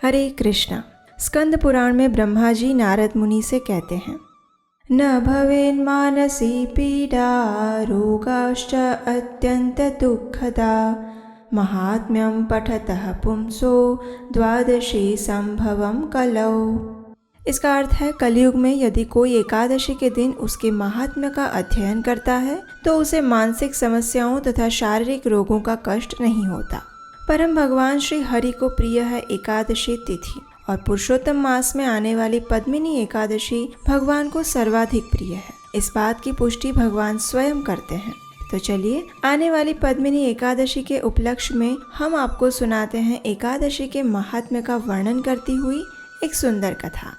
हरे कृष्णा। स्कंद पुराण में ब्रह्मा जी नारद मुनि से कहते हैं, न भवेन् मानसी पीडा रोगाश्च अत्यंत दुःखदा महात्म्यं पठतः पुंसो द्वादशी संभवं कलौ। इसका अर्थ है, कलयुग में यदि कोई एकादशी के दिन उसके महात्म्य का अध्ययन करता है तो उसे मानसिक समस्याओं तथा शारीरिक रोगों का कष्ट नहीं होता। परम भगवान श्री हरि को प्रिय है एकादशी तिथि और पुरुषोत्तम मास में आने वाली पद्मिनी एकादशी भगवान को सर्वाधिक प्रिय है। इस बात की पुष्टि भगवान स्वयं करते हैं। तो चलिए आने वाली पद्मिनी एकादशी के उपलक्ष्य में हम आपको सुनाते हैं एकादशी के महात्म्य का वर्णन करती हुई एक सुंदर कथा।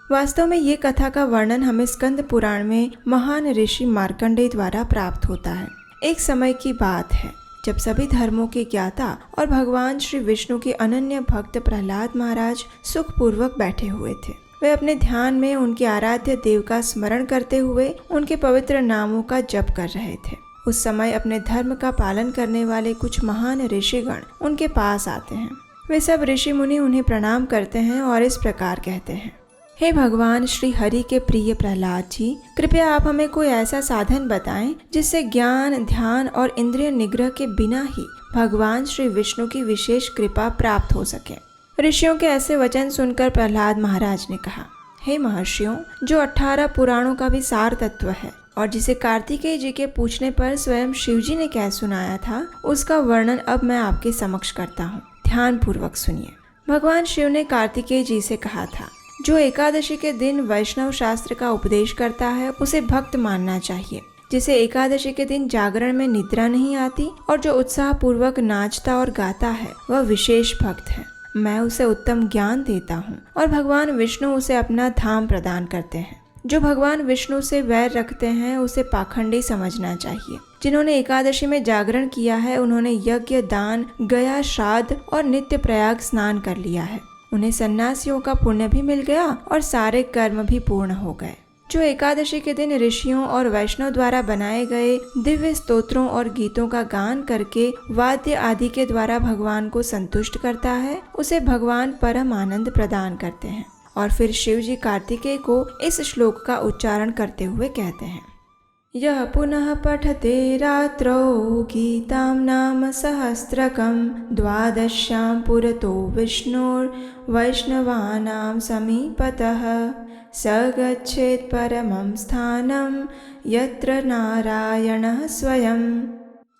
वास्तव में ये कथा का वर्णन हमें स्कंद पुराण में महान ऋषि मार्कंडेय द्वारा प्राप्त होता है। एक समय की बात है जब सभी धर्मों के ज्ञाता और भगवान श्री विष्णु के अनन्य भक्त प्रहलाद महाराज सुखपूर्वक बैठे हुए थे। वे अपने ध्यान में उनके आराध्य देव का स्मरण करते हुए उनके पवित्र नामों का जप कर रहे थे। उस समय अपने धर्म का पालन करने वाले कुछ महान ऋषिगण उनके पास आते हैं। वे सब ऋषि मुनि उन्हें प्रणाम करते हैं और इस प्रकार कहते हैं, हे भगवान श्री हरि के प्रिय प्रहलाद जी, कृपया आप हमें कोई ऐसा साधन बताएं जिससे ज्ञान, ध्यान और इंद्रिय निग्रह के बिना ही भगवान श्री विष्णु की विशेष कृपा प्राप्त हो सके। ऋषियों के ऐसे वचन सुनकर प्रहलाद महाराज ने कहा, हे महर्षियों, जो 18 पुराणों का भी सार तत्व है और जिसे कार्तिकेय जी के पूछने पर स्वयं शिव जी ने कह सुनाया था, उसका वर्णन अब मैं आपके समक्ष करता हूँ। ध्यान पूर्वक सुनिए। भगवान शिव ने कार्तिकेय जी से कहा था, जो एकादशी के दिन वैष्णव शास्त्र का उपदेश करता है उसे भक्त मानना चाहिए। जिसे एकादशी के दिन जागरण में निद्रा नहीं आती और जो उत्साह पूर्वक नाचता और गाता है वह विशेष भक्त है। मैं उसे उत्तम ज्ञान देता हूँ और भगवान विष्णु उसे अपना धाम प्रदान करते हैं। जो भगवान विष्णु से वैर रखते हैं उसे पाखंडी समझना चाहिए। जिन्होंने एकादशी में जागरण किया है उन्होंने यज्ञ, दान, गया, श्राद्ध और नित्य प्रयाग स्नान कर लिया है। उन्हें सन्यासियों का पुण्य भी मिल गया और सारे कर्म भी पूर्ण हो गए। जो एकादशी के दिन ऋषियों और वैष्णव द्वारा बनाए गए दिव्य स्तोत्रों और गीतों का गान करके वाद्य आदि के द्वारा भगवान को संतुष्ट करता है उसे भगवान परम आनंद प्रदान करते हैं। और फिर शिव जी कार्तिकेय को इस श्लोक का उच्चारण करते हुए कहते हैं, यह पुनः पठते रात्रौ गीतां नाम सहस्रकं द्वादश्यां पुरतो विष्णुर्वैष्णवानां समीपतः स गच्छेत् परमं स्थानं यत्र नारायणः स्वयं।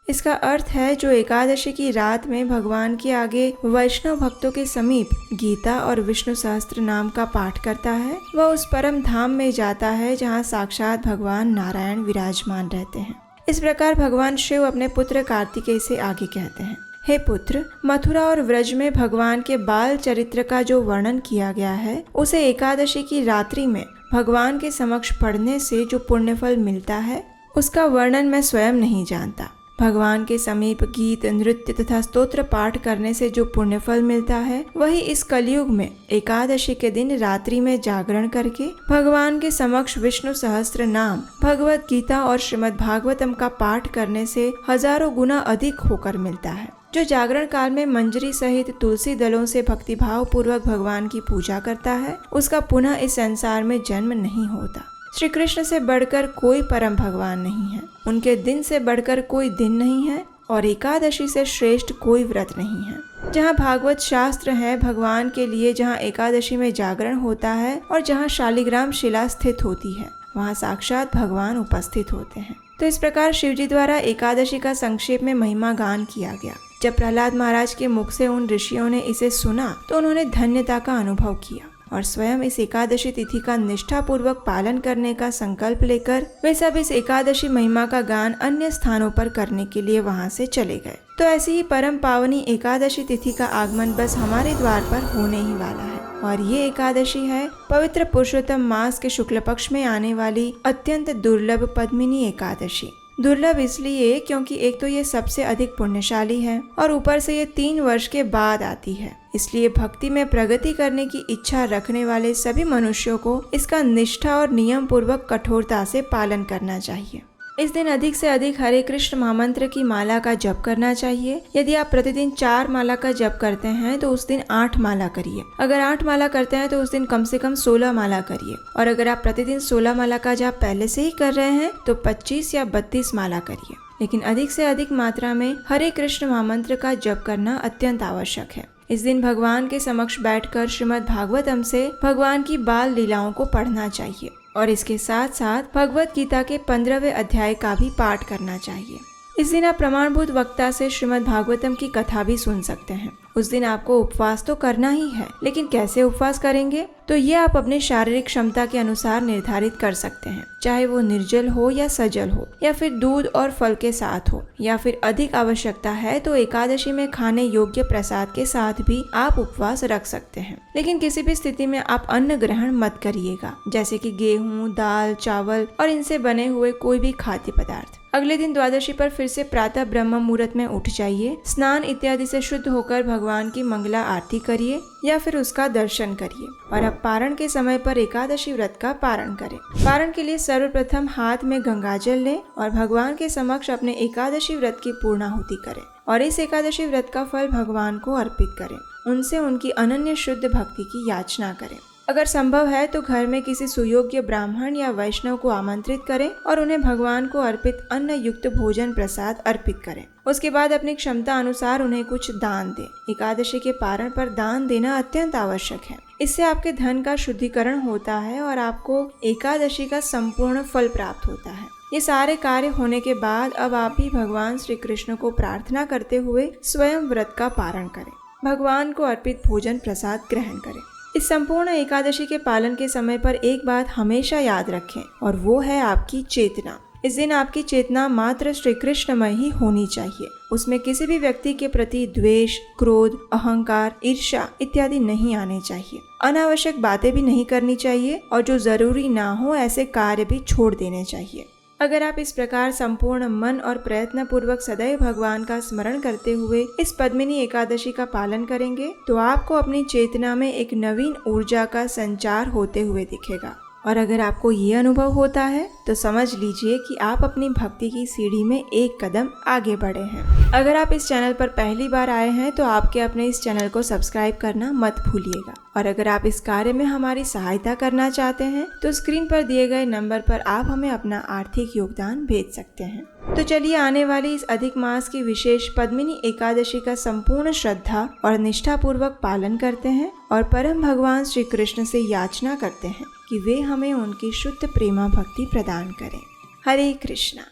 इसका अर्थ है, जो एकादशी की रात में भगवान के आगे वैष्णव भक्तों के समीप गीता और विष्णु सहस्त्र नाम का पाठ करता है वह उस परम धाम में जाता है जहाँ साक्षात भगवान नारायण विराजमान रहते हैं। इस प्रकार भगवान शिव अपने पुत्र कार्तिकेय से आगे कहते हैं, हे पुत्र, मथुरा और व्रज में भगवान के बाल चरित्र का जो वर्णन किया गया है उसे एकादशी की रात्रि में भगवान के समक्ष पढ़ने से जो पुण्यफल मिलता है उसका वर्णन मैं स्वयं नहीं जानता। भगवान के समीप गीत, नृत्य तथा स्तोत्र पाठ करने से जो पुण्यफल मिलता है वही इस कलयुग में एकादशी के दिन रात्रि में जागरण करके भगवान के समक्ष विष्णु सहस्त्र नाम, भगवत गीता और श्रीमद् भागवतम का पाठ करने से हजारों गुना अधिक होकर मिलता है। जो जागरण काल में मंजरी सहित तुलसी दलों से भक्तिभाव पूर्वक भगवान की पूजा करता है उसका पुनः इस संसार में जन्म नहीं होता। श्री कृष्ण से बढ़कर कोई परम भगवान नहीं है, उनके दिन से बढ़कर कोई दिन नहीं है और एकादशी से श्रेष्ठ कोई व्रत नहीं है। जहाँ भागवत शास्त्र है भगवान के लिए, जहाँ एकादशी में जागरण होता है और जहाँ शालिग्राम शिला स्थित होती है वहाँ साक्षात भगवान उपस्थित होते हैं। तो इस प्रकार शिवजी द्वारा एकादशी का संक्षेप में महिमा गान किया गया। जब प्रहलाद महाराज के मुख से उन ऋषियों ने इसे सुना तो उन्होंने धन्यता का अनुभव किया और स्वयं इस एकादशी तिथि का निष्ठा पूर्वक पालन करने का संकल्प लेकर वे सब इस एकादशी महिमा का गान अन्य स्थानों पर करने के लिए वहां से चले गए। तो ऐसी ही परम पावनी एकादशी तिथि का आगमन बस हमारे द्वार पर होने ही वाला है और ये एकादशी है पवित्र पुरुषोत्तम मास के शुक्ल पक्ष में आने वाली अत्यंत दुर्लभ पद्मिनी एकादशी। दुर्लभ इसलिए क्योंकि एक तो ये सबसे अधिक पुण्यशाली है और ऊपर से ये 3 वर्ष के बाद आती है। इसलिए भक्ति में प्रगति करने की इच्छा रखने वाले सभी मनुष्यों को इसका निष्ठा और नियम पूर्वक कठोरता से पालन करना चाहिए। इस दिन अधिक से अधिक हरे कृष्ण महामंत्र की माला का जप करना चाहिए। यदि आप प्रतिदिन 4 माला का जप करते हैं तो उस दिन 8 माला करिए। अगर 8 माला करते हैं तो उस दिन कम से कम 16 माला करिए। और अगर आप प्रतिदिन 16 माला का जप पहले से ही कर रहे हैं तो 25 या 32 माला करिए। लेकिन अधिक से अधिक मात्रा में हरे कृष्ण महामंत्र का जप करना अत्यंत आवश्यक है। इस दिन भगवान के समक्ष बैठकर श्रीमद् भागवतम से भगवान की बाल लीलाओं को पढ़ना चाहिए और इसके साथ साथ भगवत गीता के 15वें अध्याय का भी पाठ करना चाहिए। इस दिन आप प्रमाणभूत वक्ता से श्रीमद् भागवतम की कथा भी सुन सकते हैं। उस दिन आपको उपवास तो करना ही है, लेकिन कैसे उपवास करेंगे तो ये आप अपने शारीरिक क्षमता के अनुसार निर्धारित कर सकते हैं, चाहे वो निर्जल हो या सजल हो, या फिर दूध और फल के साथ हो, या फिर अधिक आवश्यकता है तो एकादशी में खाने योग्य प्रसाद के साथ भी आप उपवास रख सकते हैं। लेकिन किसी भी स्थिति में आप अन्न ग्रहण मत करिएगा, जैसे कि गेहूं, दाल, चावल और इनसे बने हुए कोई भी खाद्य पदार्थ। अगले दिन द्वादशी पर फिर से प्रातः ब्रह्म मुहूर्त में उठ जाइए, स्नान इत्यादि से शुद्ध होकर भगवान की मंगला आरती करिए या फिर उसका दर्शन करिए। और अब पारण के समय पर एकादशी व्रत का पारण करें। पारण के लिए सर्वप्रथम हाथ में गंगाजल लें और भगवान के समक्ष अपने एकादशी व्रत की पूर्णाहुति करें और इस एकादशी व्रत का फल भगवान को अर्पित करें। उनसे उनकी अनन्य शुद्ध भक्ति की याचना करें। अगर संभव है तो घर में किसी सुयोग्य ब्राह्मण या वैष्णव को आमंत्रित करें और उन्हें भगवान को अर्पित अन्न युक्त भोजन प्रसाद अर्पित करें। उसके बाद अपनी क्षमता अनुसार उन्हें कुछ दान दें। एकादशी के पारण पर दान देना अत्यंत आवश्यक है। इससे आपके धन का शुद्धिकरण होता है और आपको एकादशी का संपूर्ण फल प्राप्त होता है। ये सारे कार्य होने के बाद अब आप भी भगवान श्री कृष्ण को प्रार्थना करते हुए स्वयं व्रत का पारण करें। भगवान को अर्पित भोजन प्रसाद ग्रहण करें। इस संपूर्ण एकादशी के पालन के समय पर एक बात हमेशा याद रखें और वो है आपकी चेतना। इस दिन आपकी चेतना मात्र श्री कृष्णमय ही होनी चाहिए। उसमें किसी भी व्यक्ति के प्रति द्वेष, क्रोध, अहंकार, ईर्ष्या इत्यादि नहीं आने चाहिए। अनावश्यक बातें भी नहीं करनी चाहिए और जो जरूरी ना हो ऐसे कार्य भी छोड़ देने चाहिए। अगर आप इस प्रकार संपूर्ण मन और प्रयत्न पूर्वक सदैव भगवान का स्मरण करते हुए इस पद्मिनी एकादशी का पालन करेंगे तो आपको अपनी चेतना में एक नवीन ऊर्जा का संचार होते हुए दिखेगा। और अगर आपको ये अनुभव होता है तो समझ लीजिए कि आप अपनी भक्ति की सीढ़ी में एक कदम आगे बढ़े हैं। अगर आप इस चैनल पर पहली बार आए हैं तो आपके अपने इस चैनल को सब्सक्राइब करना मत भूलिएगा। और अगर आप इस कार्य में हमारी सहायता करना चाहते हैं तो स्क्रीन पर दिए गए नंबर पर आप हमें अपना आर्थिक योगदान भेज सकते हैं। तो चलिए आने वाली इस अधिक मास की विशेष पद्मिनी एकादशी का संपूर्ण श्रद्धा और निष्ठा पूर्वक पालन करते हैं और परम भगवान श्री कृष्ण से याचना करते हैं कि वे हमें उनकी शुद्ध प्रेमा भक्ति प्रदान करें। हरे कृष्णा।